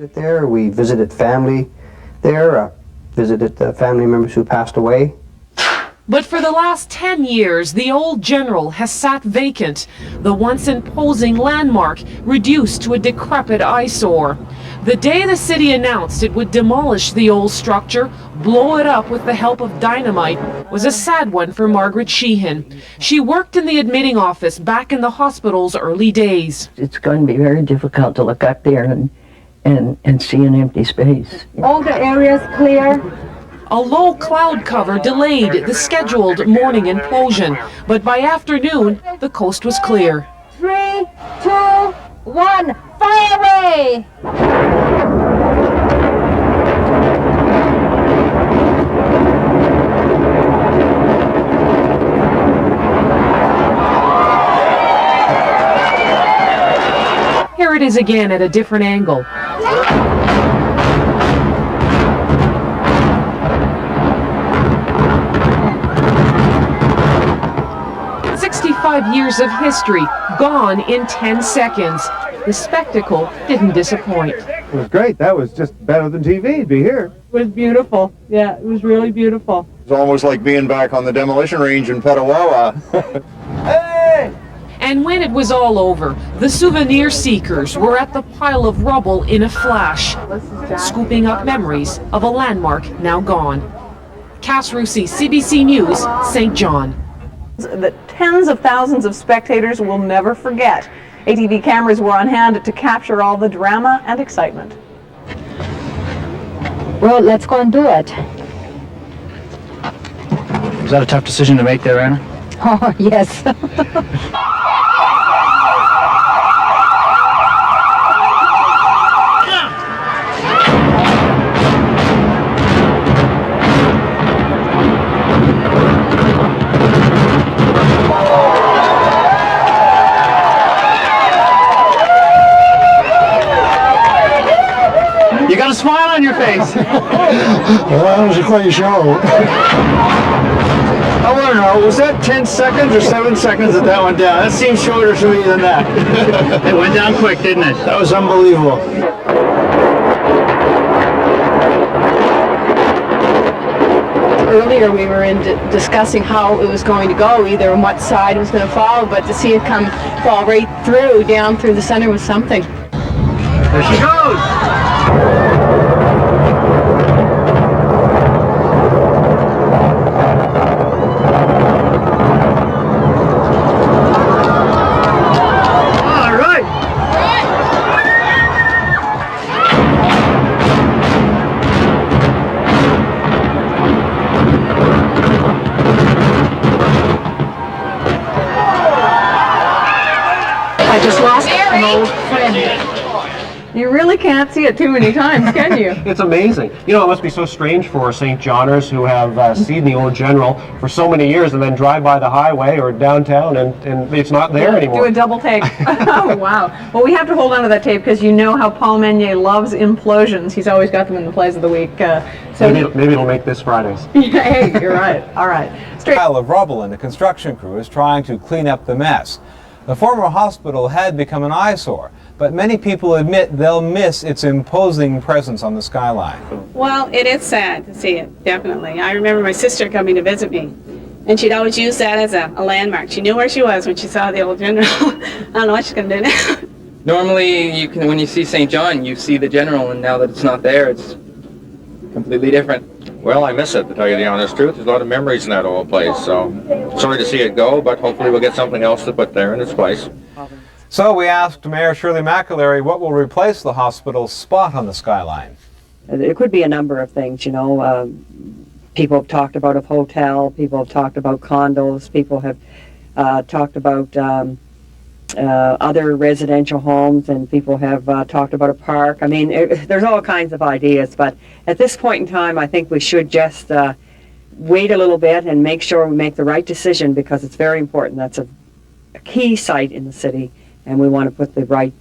visited there. We visited family there, visited the family members who passed away. But for the last 10 years, the old general has sat vacant, the once imposing landmark reduced to a decrepit eyesore. The day the city announced it would demolish the old structure, blow it up with the help of dynamite, was a sad one for Margaret Sheehan. She worked in the admitting office back in the hospital's early days. It's going to be very difficult to look up there and see an empty space. All the areas clear. A low cloud cover delayed the scheduled morning implosion, but by afternoon, the coast was clear. 3, 2, 1, fire away! Here it is again at a different angle. 65 years of history gone in 10 seconds. The spectacle didn't disappoint. It was great. That was just better than TV to be here. It was beautiful. Yeah, it was really beautiful. It's almost like being back on the demolition range in Petawawa. Hey! And when it was all over, the souvenir seekers were at the pile of rubble in a flash, scooping up memories of a landmark now gone. Cass Rusi, CBC News, St. John. That tens of thousands of spectators will never forget. ATV cameras were on hand to capture all the drama and excitement. Well, let's go and do it. Was that a tough decision to make there, Anna? Oh, yes. You got a smile on your face. Well, that was quite a show. I want to know, was that 10 seconds or 7 seconds that went down? That seems shorter to me than that. It went down quick, didn't it? That was unbelievable. Earlier we were discussing how it was going to go, either on what side it was going to fall, but to see it fall right through, down through the center was something. There she goes! I just lost an old friend. You really can't see it too many times, can you? It's amazing. You know, it must be so strange for St. Johners who have seen the old general for so many years and then drive by the highway or downtown and it's not there anymore. Do a double take. Oh, wow. Well, we have to hold on to that tape because you know how Paul Meunier loves implosions. He's always got them in the plays of the week. So maybe it'll make this Fridays. Hey, you're right. All right. Straight pile of rubble and a construction crew is trying to clean up the mess. The former hospital had become an eyesore, but many people admit they'll miss its imposing presence on the skyline. Well, it is sad to see it, definitely. I remember my sister coming to visit me, and she'd always use that as a landmark. She knew where she was when she saw the old general. I don't know what she's going to do now. Normally, when you see St. John, you see the general, and now that it's not there, it's completely different. Well, I miss it, to tell you the honest truth. There's a lot of memories in that old place, so sorry to see it go, but hopefully we'll get something else to put there in its place. So we asked Mayor Shirley McAlery what will replace the hospital's spot on the skyline. It could be a number of things, you know. People have talked about a hotel, people have talked about condos, people have talked about other residential homes, and people have talked about a park. I mean, there's all kinds of ideas, but at this point in time, I think we should just wait a little bit and make sure we make the right decision, because it's very important. That's a key site in the city, and we want to put the right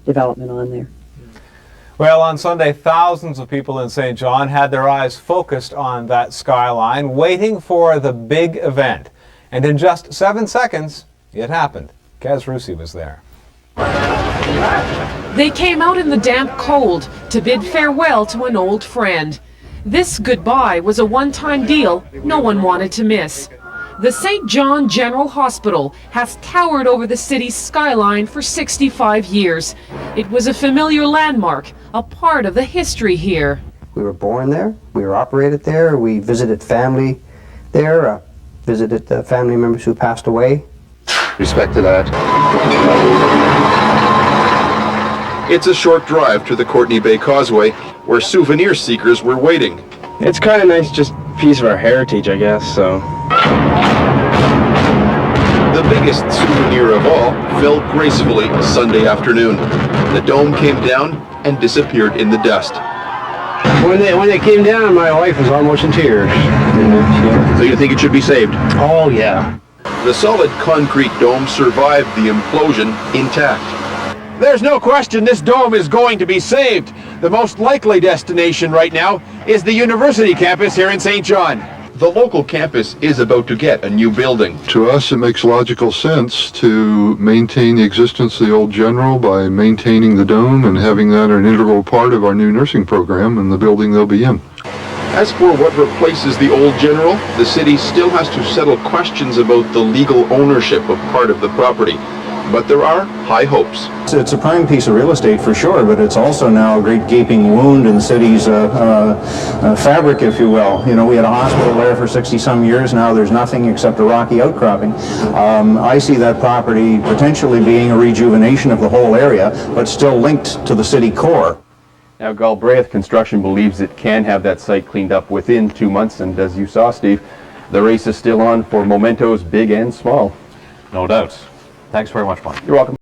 development on there. Well, on Sunday, thousands of people in St. John had their eyes focused on that skyline, waiting for the big event. And in just 7 seconds, it happened. Kaz Rusi was there. They came out in the damp cold to bid farewell to an old friend. This goodbye was a one-time deal no one wanted to miss. The St. John General Hospital has towered over the city's skyline for 65 years. It was a familiar landmark, a part of the history here. We were born there, we were operated there, we visited family there, visited family members who passed away. Respect to that. It's a short drive to the Courtney Bay Causeway, where souvenir seekers were waiting. It's kind of nice, just a piece of our heritage, I guess, so. The biggest souvenir of all fell gracefully Sunday afternoon. The dome came down and disappeared in the dust. When they came down, my wife was almost in tears. So you think it should be saved? Oh, yeah. The solid concrete dome survived the implosion intact. There's no question this dome is going to be saved. The most likely destination right now is the university campus here in St. John. The local campus is about to get a new building. To us, it makes logical sense to maintain the existence of the old general by maintaining the dome and having that an integral part of our new nursing program and the building they'll be in. As for what replaces the old general, the city still has to settle questions about the legal ownership of part of the property. But there are high hopes. It's a prime piece of real estate for sure, but it's also now a great gaping wound in the city's fabric, if you will. You know, we had a hospital there for 60-some years. Now there's nothing except a rocky outcropping. I see that property potentially being a rejuvenation of the whole area, but still linked to the city core. Now, Galbraith Construction believes it can have that site cleaned up within 2 months, and as you saw, Steve, the race is still on for mementos big and small. No doubt. Thanks very much, Mark. You're welcome.